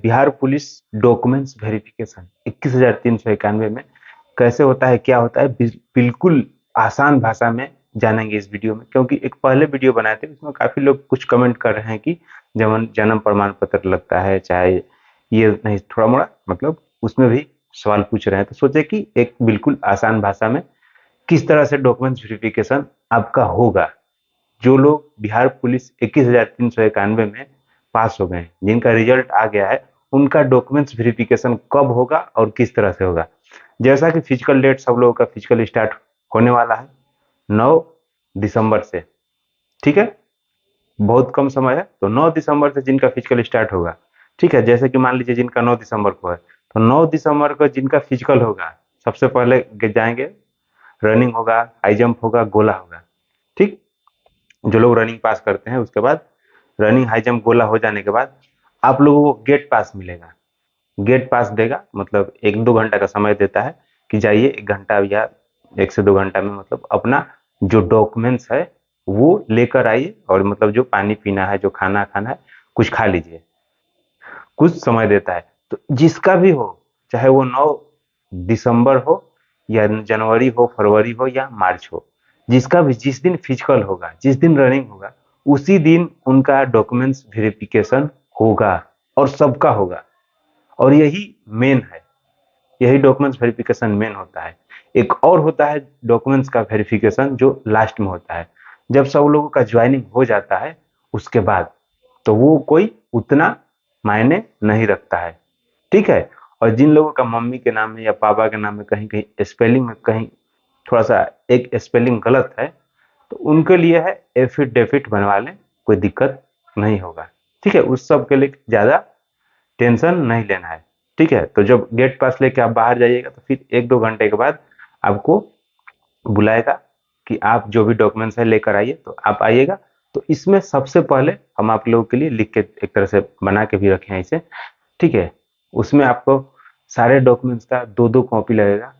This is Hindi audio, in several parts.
बिहार पुलिस डॉक्यूमेंट्स वेरिफिकेशन 21,391 में कैसे होता है, क्या होता है, बिल्कुल आसान भाषा में जानेंगे इस वीडियो में। क्योंकि एक पहले वीडियो बनाए थे उसमें काफी लोग कुछ कमेंट कर रहे हैं कि जब जन्म प्रमाण पत्र लगता है चाहे ये नहीं, थोड़ा मोड़ा मतलब उसमें भी सवाल पूछ रहे हैं, तो सोचे कि एक बिल्कुल आसान भाषा में किस तरह से डॉक्यूमेंट्स वेरिफिकेशन आपका होगा। जो लोग बिहार पुलिस 21,391 में पास हो गए हैं, जिनका रिजल्ट आ गया है, उनका डॉक्यूमेंट्स वेरिफिकेशन कब होगा और किस तरह से होगा। जैसा कि फिजिकल डेट, सब लोगों का फिजिकल स्टार्ट होने वाला है 9 दिसंबर से। ठीक है, बहुत कम समय है, तो 9 दिसंबर से जिनका फिजिकल स्टार्ट होगा, ठीक है, जैसे कि मान लीजिए जिनका 9 दिसंबर को है, तो 9 दिसंबर को जिनका फिजिकल होगा, सबसे पहले जाएंगे, रनिंग होगा, हाई जंप होगा, गोला होगा। ठीक, जो लोग रनिंग पास करते हैं उसके बाद रनिंग हाई जंप गोला हो जाने के बाद आप लोगों को गेट पास मिलेगा। गेट पास देगा मतलब 1-2 घंटा का समय देता है कि जाइए 1 घंटा या 1 से 2 घंटा में मतलब अपना जो डॉक्यूमेंट्स है वो लेकर आइए, और मतलब जो पानी पीना है, जो खाना खाना है, कुछ खा लीजिए। कुछ समय देता है, तो जिसका भी हो, चाहे वो 9 दिसंबर हो या जनवरी हो, फरवरी हो या मार्च हो, जिसका भी जिस दिन फिजिकल होगा, जिस दिन रनिंग होगा, उसी दिन उनका डॉक्यूमेंट्स वेरिफिकेशन होगा, और सबका होगा। और यही मेन है, यही डॉक्यूमेंट्स वेरिफिकेशन मेन होता है। एक और होता है डॉक्यूमेंट्स का वेरिफिकेशन जो लास्ट में होता है, जब सब लोगों का ज्वाइनिंग हो जाता है उसके बाद, तो वो कोई उतना मायने नहीं रखता है। ठीक है, और जिन लोगों का मम्मी के नाम में या पापा के नाम में कहीं कहीं स्पेलिंग में कहीं थोड़ा सा एक स्पेलिंग गलत है, तो उनके लिए है एफिडेविट बनवा लें, कोई दिक्कत नहीं होगा। ठीक है, उस सब के लिए ज्यादा टेंशन नहीं लेना है। ठीक है, तो जब गेट पास लेके आप बाहर जाइएगा तो फिर 1-2 घंटे के बाद आपको बुलाएगा कि आप जो भी डॉक्यूमेंट्स है लेकर आइए, तो आप आइएगा। तो इसमें सबसे पहले हम आप लोगों के लिए लिख के एक तरह से बना के भी रखे हैं इसे। ठीक है, उसमें आपको सारे डॉक्यूमेंट्स का 2-2 कॉपी लगेगा।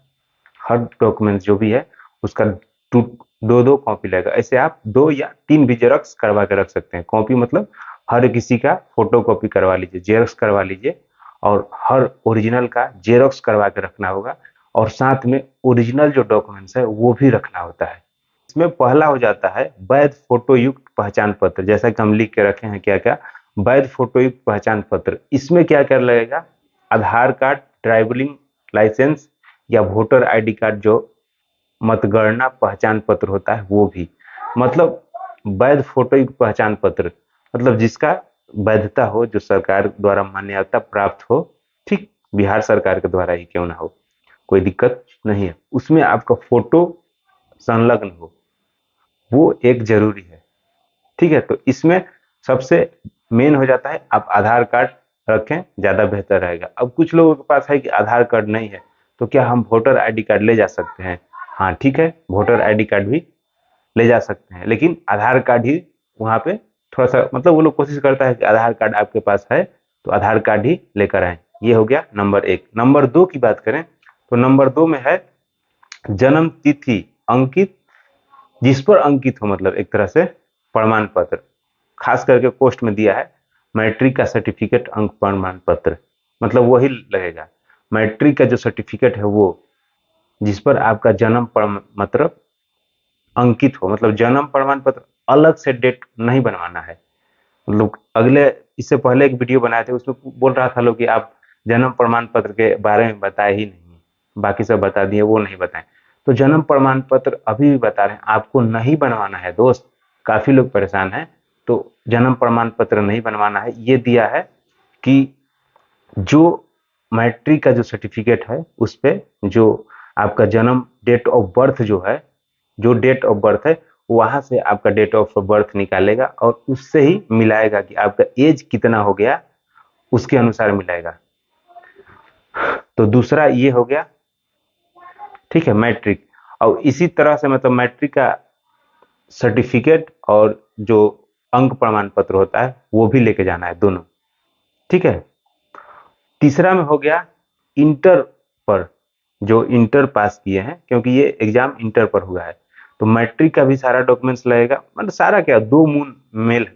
हर डॉक्यूमेंट्स जो भी है उसका 2-2 कॉपी लगेगा। ऐसे आप 2 या 3 भी जेरॉक्स करवा के रख सकते हैं। कॉपी मतलब हर किसी का फोटो कॉपी करवा लीजिए, जेरॉक्स करवा लीजिए, और हर ओरिजिनल का जेरॉक्स करवा के रखना होगा, और साथ में ओरिजिनल जो डॉक्यूमेंट्स है वो भी रखना होता है। इसमें पहला हो जाता है वैध फोटो युक्त पहचान पत्र, जैसा कि हम लिख के रखे हैं क्या क्या। वैध फोटो युक्त पहचान पत्र, इसमें क्या क्या लगेगा, आधार कार्ड, ड्राइविंग लाइसेंस या वोटर आईडी कार्ड, जो मतगणना पहचान पत्र होता है वो भी। मतलब वैध फोटो युक्त पहचान पत्र मतलब जिसका वैधता हो, जो सरकार द्वारा मान्यता प्राप्त हो। ठीक, बिहार सरकार के द्वारा ही क्यों ना हो, कोई दिक्कत नहीं है, उसमें आपका फोटो संलग्न हो, वो एक जरूरी है। ठीक है, तो इसमें सबसे मेन हो जाता है आप आधार कार्ड रखें, ज्यादा बेहतर रहेगा। अब कुछ लोगों के पास है कि आधार कार्ड नहीं है, तो क्या हम वोटर आईडी कार्ड ले जा सकते हैं? हाँ ठीक है, वोटर आईडी कार्ड भी ले जा सकते हैं, लेकिन आधार कार्ड ही वहाँ पे थोड़ा सा मतलब वो लोग कोशिश करता है कि आधार कार्ड आपके पास है तो आधार कार्ड ही लेकर आए। ये हो गया नंबर 1। नंबर 2 की बात करें तो नंबर 2 में है जन्म तिथि अंकित, जिस पर अंकित हो, मतलब एक तरह से प्रमाण पत्र। खास करके पोस्ट में दिया है मैट्रिक का सर्टिफिकेट अंक प्रमाण पत्र, मतलब वही लगेगा। मैट्रिक का जो सर्टिफिकेट है वो, जिस पर आपका जन्म मतलब अंकित हो, मतलब जन्म प्रमाण पत्र अलग से डेट नहीं बनवाना है। मतलब अगले, इससे पहले एक वीडियो बनाए थे उसमें बोल रहा था लोग कि आप जन्म प्रमाण पत्र के बारे में बताए ही नहीं, बाकी सब बता दिए, वो नहीं बताए। तो जन्म प्रमाण पत्र अभी भी बता रहे हैं, आपको नहीं बनवाना है दोस्त। काफी लोग परेशान हैं, तो जन्म प्रमाण पत्र नहीं बनवाना है। ये दिया है कि जो मैट्रिक का जो सर्टिफिकेट है उस पे जो आपका जन्म डेट ऑफ बर्थ जो है, जो डेट ऑफ बर्थ है वहां से आपका डेट ऑफ बर्थ निकालेगा और उससे ही मिलाएगा कि आपका एज कितना हो गया, उसके अनुसार मिलाएगा। तो दूसरा ये हो गया। ठीक है, मैट्रिक। और इसी तरह से मतलब मैट्रिक का सर्टिफिकेट और जो अंक प्रमाण पत्र होता है वो भी लेके जाना है, दोनों। ठीक है, तीसरा में हो गया इंटर पर, जो इंटर पास किए हैं, क्योंकि ये एग्जाम इंटर पर हुआ है, तो मैट्रिक का भी सारा डॉक्यूमेंट्स लगेगा। मतलब सारा क्या, दो मूल मेल,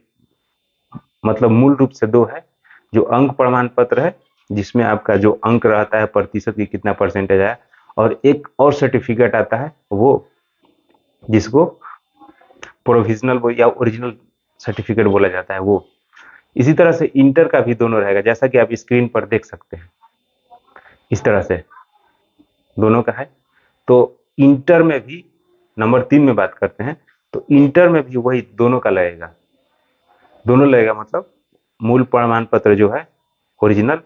मतलब मूल रूप से दो है। जो अंक प्रमाण पत्र है जिसमें आपका जो अंक रहता है प्रतिशत की कितना परसेंटेज आया, और एक और सर्टिफिकेट आता है वो जिसको प्रोविजनल या ओरिजिनल सर्टिफिकेट बोला जाता है वो। इसी तरह से इंटर का भी दोनों रहेगा, जैसा कि आप स्क्रीन पर देख सकते हैं, इस तरह से दोनों का है। तो इंटर में भी नंबर 3 में बात करते हैं, तो इंटर में भी वही दोनों का लगेगा, दोनों लगेगा, मतलब मूल प्रमाण पत्र जो है ओरिजिनल,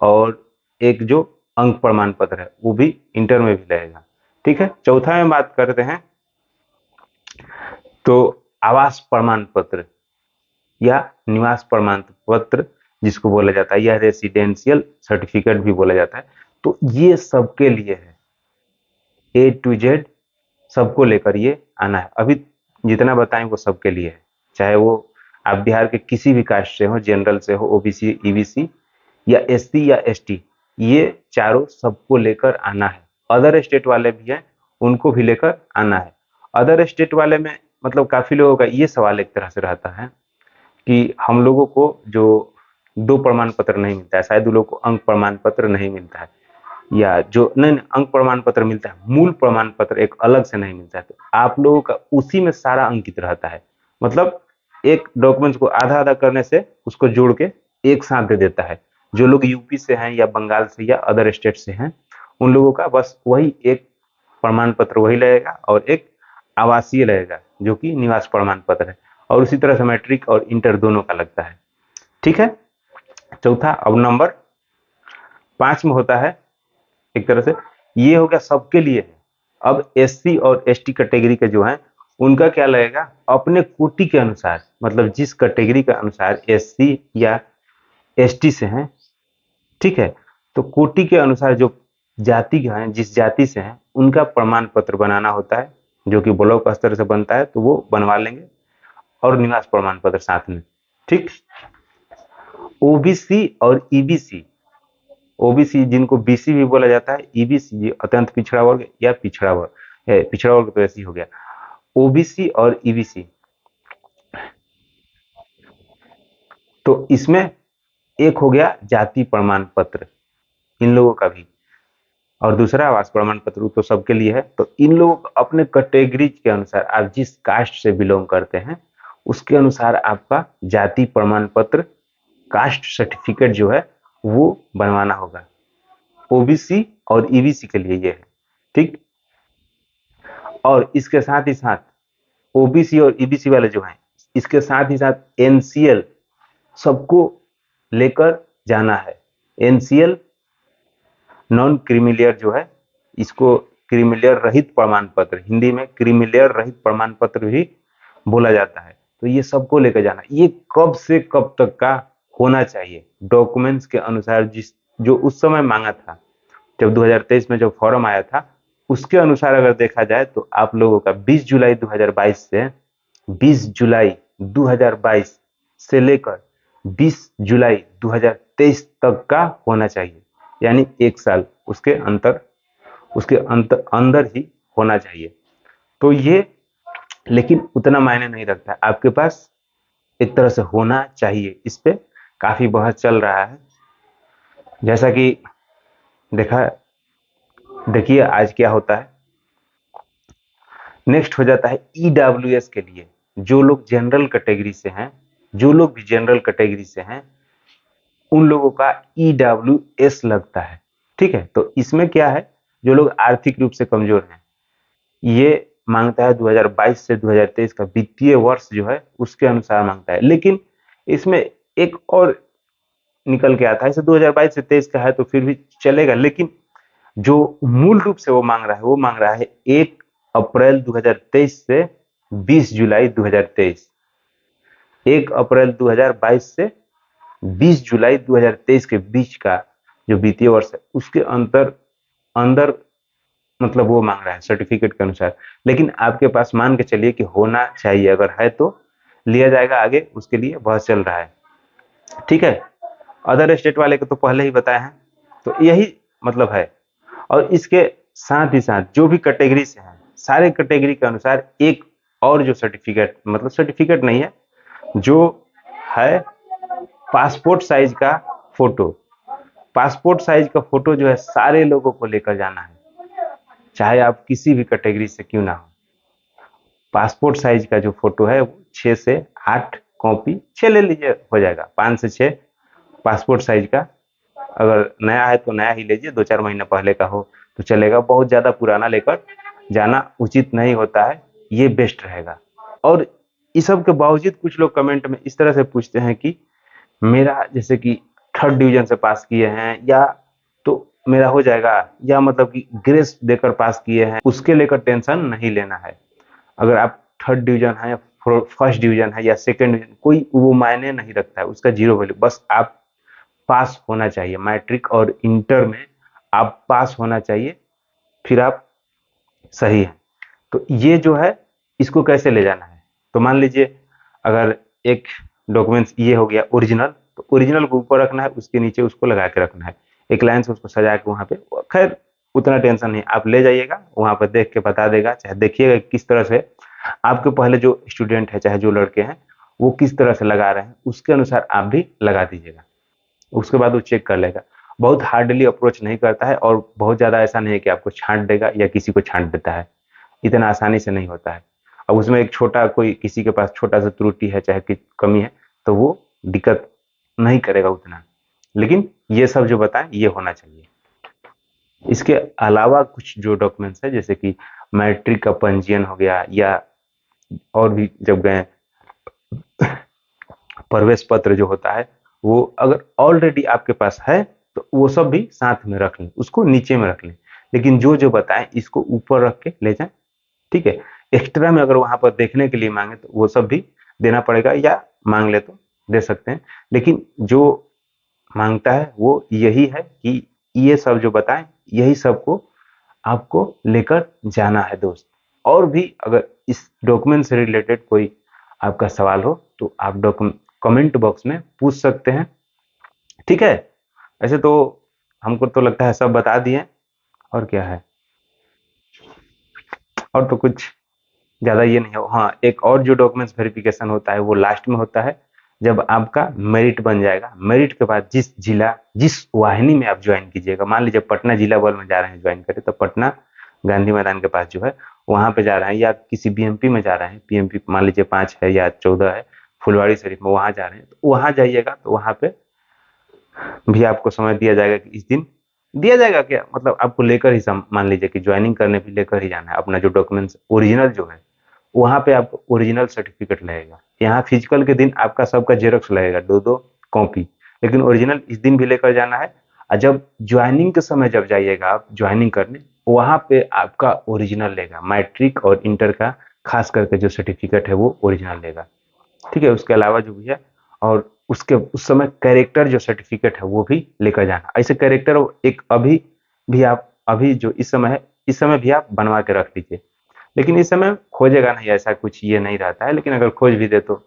और एक जो अंक प्रमाण पत्र है वो भी इंटर में भी लगेगा। ठीक है, चौथा में बात करते हैं तो आवास प्रमाण पत्र या निवास प्रमाण पत्र जिसको बोला जाता है, या रेसिडेंशियल सर्टिफिकेट भी बोला जाता है। तो ये सबके लिए है, ए टू जेड सबको लेकर ये आना है। अभी जितना बताएं वो सबके लिए है, चाहे वो आप बिहार के किसी भी कास्ट से हो, जनरल से हो, ओबीसी, ईबीसी या एससी या एसटी, ये चारों सबको लेकर आना है। अदर स्टेट वाले भी हैं, उनको भी लेकर आना है। अदर स्टेट वाले में मतलब काफी लोगों का ये सवाल एक तरह से रहता है कि हम लोगों को जो 2 प्रमाण पत्र नहीं मिलता है, शायद उन लोगों को अंक प्रमाण पत्र नहीं मिलता है, या जो नहीं अंक प्रमाण पत्र मिलता है, मूल प्रमाण पत्र एक अलग से नहीं मिलता है। तो आप लोगों का उसी में सारा अंकित रहता है, मतलब एक डॉक्यूमेंट्स को आधा आधा करने से उसको जोड़ के एक साथ दे देता है। जो लोग यूपी से हैं या बंगाल से या अदर स्टेट से हैं, उन लोगों का बस वही एक प्रमाण पत्र वही लगेगा, और एक आवासीय लगेगा जो कि निवास प्रमाण पत्र है, और उसी तरह से मैट्रिक और इंटर दोनों का लगता है। ठीक है, चौथा। अब नंबर 5 में होता है एक तरह से, ये हो गया सबके लिए है। अब एससी और एसटी कैटेगरी के जो हैं उनका क्या लगेगा, अपने कोटि के अनुसार, मतलब जिस कैटेगरी के अनुसार एससी या एसटी से हैं, ठीक है, तो कोटि के अनुसार जो जाति के हैं, जिस जाति से हैं, उनका प्रमाण पत्र बनाना होता है, जो कि ब्लॉक स्तर से बनता है, तो वो बनवा लेंगे, और निवास प्रमाण पत्र साथ में। ठीक, ओबीसी और ईबीसी, ओबीसी जिनको बीसी भी बोला जाता है, ईबीसी अत्यंत पिछड़ा वर्ग या पिछड़ा वर्ग है, पिछड़ा वर्ग तो ऐसी हो गया। ओबीसी और ईबीसी, तो इसमें एक हो गया जाति प्रमाण पत्र इन लोगों का भी, और दूसरा आवास प्रमाण पत्र तो सबके लिए है। तो इन लोगों को अपने कैटेगरी के अनुसार, आप जिस कास्ट से बिलोंग करते हैं उसके अनुसार आपका जाति प्रमाण पत्र, कास्ट सर्टिफिकेट जो है वो बनवाना होगा। ओबीसी और ईबीसी के लिए ये है। ठीक, और इसके साथ ही साथ ओबीसी और ईबीसी वाले जो हैं, इसके साथ ही साथ एनसीएल सबको लेकर जाना है। एनसीएल नॉन क्रीमिलियर जो है, इसको क्रीमिलियर रहित प्रमाण पत्र, हिंदी में क्रीमिलियर रहित प्रमाण पत्र भी बोला जाता है। तो ये सबको लेकर जाना। ये कब से कब तक का होना चाहिए डॉक्यूमेंट्स के अनुसार, जिस जो उस समय मांगा था, जब 2023 में जो फॉर्म आया था उसके अनुसार अगर देखा जाए तो आप लोगों का 20 जुलाई 2022 से 20 जुलाई 2022 से लेकर 20 जुलाई 2023 तक का होना चाहिए, यानी 1 साल उसके अंदर ही होना चाहिए। तो ये लेकिन उतना मायने नहीं रखता है, आपके पास एक तरह से होना चाहिए। इस पे काफी बहस चल रहा है, जैसा कि देखा देखिए आज क्या होता है। नेक्स्ट हो जाता है ईडब्ल्यूएस के लिए, जो लोग जनरल कैटेगरी से हैं, जो लोग भी जनरल कैटेगरी से हैं उन लोगों का ईडब्ल्यूएस लगता है। ठीक है, तो इसमें क्या है, जो लोग आर्थिक रूप से कमजोर हैं, ये मांगता है 2022 से 2023 का वित्तीय वर्ष जो है उसके अनुसार मांगता है। लेकिन इसमें एक और निकल के आता है, इसे 2022 से 23 का है तो फिर भी चलेगा, लेकिन जो मूल रूप से वो मांग रहा है, वो मांग रहा है 1 अप्रैल 2023 से 20 जुलाई 2023, 1 अप्रैल 2022 से 20 जुलाई 2023 के बीच का जो वित्तीय वर्ष है उसके अंदर मतलब वो मांग रहा है सर्टिफिकेट के अनुसार। लेकिन आपके पास मान के चलिए कि होना चाहिए, अगर है तो लिया जाएगा आगे, उसके लिए बहुत चल रहा है। ठीक है, अदर स्टेट वाले को तो पहले ही बताया है, तो यही मतलब है। और इसके साथ ही साथ जो भी कैटेगरी से हैं, सारे कैटेगरी के अनुसार एक और जो सर्टिफिकेट, मतलब सर्टिफिकेट नहीं है, जो है पासपोर्ट साइज का फोटो, पासपोर्ट साइज का फोटो जो है सारे लोगों को लेकर जाना है, चाहे आप किसी भी कैटेगरी से क्यों ना हो। पासपोर्ट साइज का जो फोटो है वो 6 से 8 कॉपी, 6 ले लीजिए हो जाएगा, 5 से 6 पासपोर्ट साइज का। अगर नया है तो नया ही लीजिए, 2-4 महीने पहले का हो तो चलेगा, बहुत ज्यादा पुराना लेकर जाना उचित नहीं होता है, ये बेस्ट रहेगा। और इस सब के बावजूद कुछ लोग कमेंट में इस तरह से पूछते हैं कि मेरा जैसे कि 3rd डिवीजन से पास किए हैं या तो मेरा हो जाएगा, या मतलब कि ग्रेस देकर पास किए हैं, उसके लेकर टेंशन नहीं लेना है। अगर आप 3rd डिवीजन है, 1st डिवीजन है या 2nd डिवीजन, कोई वो मायने नहीं रखता है, उसका जीरो वैल्यू, बस आप पास होना चाहिए। मैट्रिक और इंटर में आप पास होना चाहिए, फिर आप सही है। तो ये जो है इसको कैसे ले जाना है, तो मान लीजिए अगर एक डॉक्यूमेंट्स ये हो गया ओरिजिनल, तो ओरिजिनल को ऊपर रखना है, उसके नीचे उसको लगा के रखना है, एक लाइन से उसको सजा के वहां पे। खैर उतना टेंशन नहीं, आप ले जाइएगा वहां पर, देख के बता देगा, चाहे देखिएगा किस तरह से आपके पहले जो स्टूडेंट है चाहे जो लड़के हैं वो किस तरह से लगा रहे हैं, उसके अनुसार आप भी लगा दीजिएगा, उसके बाद वो चेक कर लेगा। बहुत हार्डली अप्रोच नहीं करता है, और बहुत ज्यादा ऐसा नहीं है कि आपको छांट देगा या किसी को छांट देता है, इतना आसानी से नहीं होता है। अब उसमें एक छोटा कोई किसी के पास छोटा सा त्रुटि है चाहे कि कमी है, तो वो दिक्कत नहीं करेगा उतना, लेकिन ये सब जो बताएं ये होना चाहिए। इसके अलावा कुछ जो डॉक्यूमेंट्स है जैसे कि मैट्रिक का पंजीयन हो गया, या और भी जब गए प्रवेश पत्र जो होता है, वो अगर ऑलरेडी आपके पास है तो वो सब भी साथ में रख लें, उसको नीचे में रख लें, लेकिन जो जो बताएं इसको ऊपर रख के ले जाएं, ठीक है। एक्स्ट्रा में अगर वहां पर देखने के लिए मांगे तो वो सब भी देना पड़ेगा, या मांग ले तो दे सकते हैं, लेकिन जो मांगता है वो यही है कि ये सब जो बताएं यही सबको आपको लेकर जाना है दोस्त। और भी अगर इस डॉक्यूमेंट से रिलेटेड कोई आपका सवाल हो तो आप डॉक्यूमेंट कमेंट बॉक्स में पूछ सकते हैं, ठीक है। ऐसे तो हमको तो लगता है सब बता दिए, और क्या है, और तो कुछ ज्यादा ये नहीं हो। हाँ, एक और जो डॉक्यूमेंट्स वेरिफिकेशन होता है वो लास्ट में होता है, जब आपका मेरिट बन जाएगा। मेरिट के बाद जिस जिला जिस वाहिनी में आप ज्वाइन कीजिएगा, मान लीजिए पटना जिला बल में जा रहे हैं ज्वाइन करें, तो पटना गांधी मैदान के पास जो है वहां पे जा रहे हैं, या किसी बीएमपी में जा रहे हैं, पीएमपी मान लीजिए 5 है या 14 है, फुलवाड़ी शरीफ में वहां जा रहे हैं, तो वहां जाइएगा तो वहां पे भी आपको समय दिया जाएगा कि इस दिन दिया जाएगा, क्या मतलब आपको लेकर ही मान लीजिए कि ज्वाइनिंग करने भी लेकर ही जाना है अपना जो डॉक्यूमेंट्स ओरिजिनल जो है, वहां पे आपको ओरिजिनल सर्टिफिकेट लगेगा। यहाँ फिजिकल के दिन आपका सबका जेरोक्स लगेगा, 2-2 कॉपी, लेकिन ओरिजिनल इस दिन भी लेकर जाना है। और जब ज्वाइनिंग के समय जब जाइएगा आप ज्वाइनिंग करने, वहां पे आपका ओरिजिनल लेगा, मैट्रिक और इंटर का खास करके जो सर्टिफिकेट है वो ओरिजिनल लेगा, ठीक है। उसके अलावा जो भी है, और उसके उस समय कैरेक्टर जो सर्टिफिकेट है वो भी लेकर जाना। ऐसे कैरेक्टर एक अभी भी आप अभी जो इस समय है इस समय भी आप बनवा के रख लीजिए, लेकिन इस समय खोजेगा नहीं, ऐसा कुछ ये नहीं रहता है, लेकिन अगर खोज भी दे तो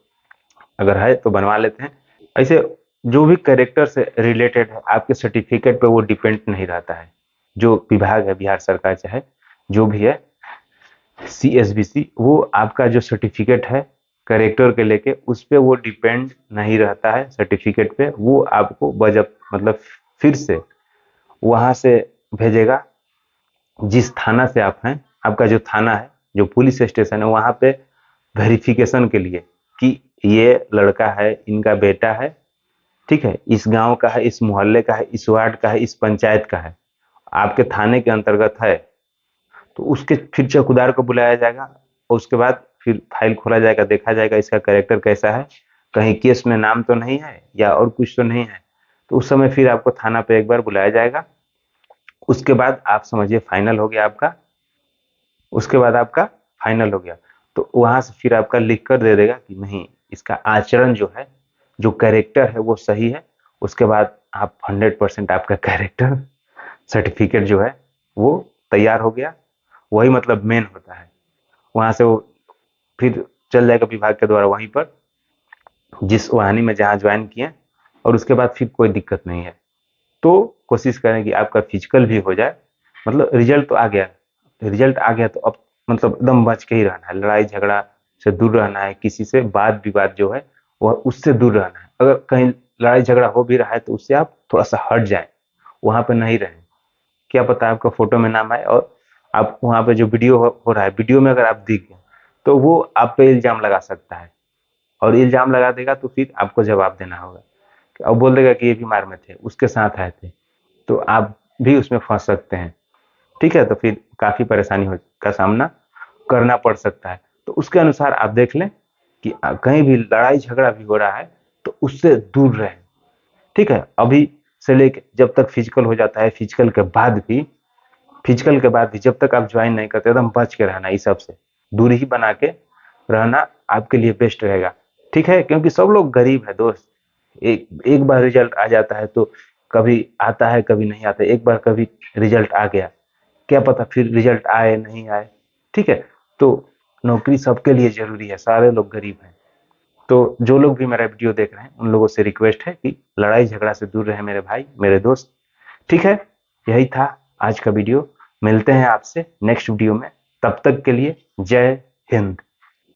अगर है तो बनवा लेते हैं। ऐसे जो भी कैरेक्टर से रिलेटेड है आपके सर्टिफिकेट पे वो डिपेंड नहीं रहता है, जो विभाग है बिहार सरकार चाहे जो भी है, सीएसबीसी, वो आपका जो सर्टिफिकेट है करेक्टर के लेके उस पे वो डिपेंड नहीं रहता है सर्टिफिकेट पे, वो आपको बजट मतलब फिर से वहां से भेजेगा जिस थाना से आप हैं, आपका जो थाना है जो पुलिस स्टेशन है वहां पे वेरिफिकेशन के लिए कि ये लड़का है, इनका बेटा है, ठीक है, इस गांव का है, इस मोहल्ले का है, इस वार्ड का है, इस पंचायत का है, आपके थाने के अंतर्गत है, तो उसके फिर चौकीदार को बुलाया जाएगा, और उसके बाद फिर फाइल खोला जाएगा, देखा जाएगा इसका कैरेक्टर कैसा है, कहीं केस में नाम तो नहीं है या और कुछ तो नहीं है, तो उस समय फिर आपको थाना पे एक बार बुलाया जाएगा। उसके बाद आप समझिए फाइनल हो गया आपका, उसके बाद आपका फाइनल हो गया, तो वहां से फिर आपका लिख कर दे देगा कि नहीं इसका आचरण जो है जो कैरेक्टर है वो सही है। उसके बाद आप 100% आपका कैरेक्टर सर्टिफिकेट जो है वो तैयार हो गया, वही मतलब मेन होता है। वहां से वो फिर चल जाएगा विभाग के द्वारा वहीं पर जिस वाहिनी में जहाँ ज्वाइन किए, और उसके बाद फिर कोई दिक्कत नहीं है। तो कोशिश करें कि आपका फिजिकल भी हो जाए, मतलब रिजल्ट तो आ गया, रिजल्ट आ गया तो अब मतलब एकदम बच के ही रहना है, लड़ाई झगड़ा से दूर रहना है, किसी से वाद विवाद जो है वह उससे दूर रहना है। अगर कहीं लड़ाई झगड़ा हो भी रहा है तो उससे आप थोड़ा सा हट जाएं, वहां पे नहीं रहें। क्या पता आपका फोटो में नाम आए और आप वहां पे जो वीडियो हो रहा है, वीडियो में अगर आप दिख गए तो वो आप पे इल्जाम लगा सकता है, और इल्जाम लगा देगा तो फिर आपको जवाब देना होगा, और बोल देगा कि ये बीमार में थे, उसके साथ आए थे, तो आप भी उसमें फंस सकते हैं। ठीक है, तो फिर काफी परेशानी का सामना करना पड़ सकता है। तो उसके अनुसार आप देख लें कि कहीं भी लड़ाई झगड़ा भी हो रहा है तो उससे दूर रहें। ठीक है, अभी से लेके जब तक फिजिकल हो जाता है, फिजिकल के बाद भी जब तक आप ज्वाइन नहीं करते, एकदम बच के रहना, इस सब से दूरी ही बना के रहना आपके लिए बेस्ट रहेगा। ठीक है, क्योंकि सब लोग गरीब है दोस्त। एक एक बार रिजल्ट आ जाता है तो कभी आता है कभी नहीं आता, एक बार कभी रिजल्ट आ गया, क्या पता फिर रिजल्ट आए नहीं आए। ठीक है, तो नौकरी सबके लिए जरूरी है, सारे लोग गरीब हैं। तो जो लोग भी मेरा वीडियो देख रहे हैं उन लोगों से रिक्वेस्ट है कि लड़ाई झगड़ा से दूर रहे मेरे भाई, मेरे दोस्त। ठीक है, यही था आज का वीडियो। मिलते हैं आपसे नेक्स्ट वीडियो में, तब तक के लिए जय हिंद।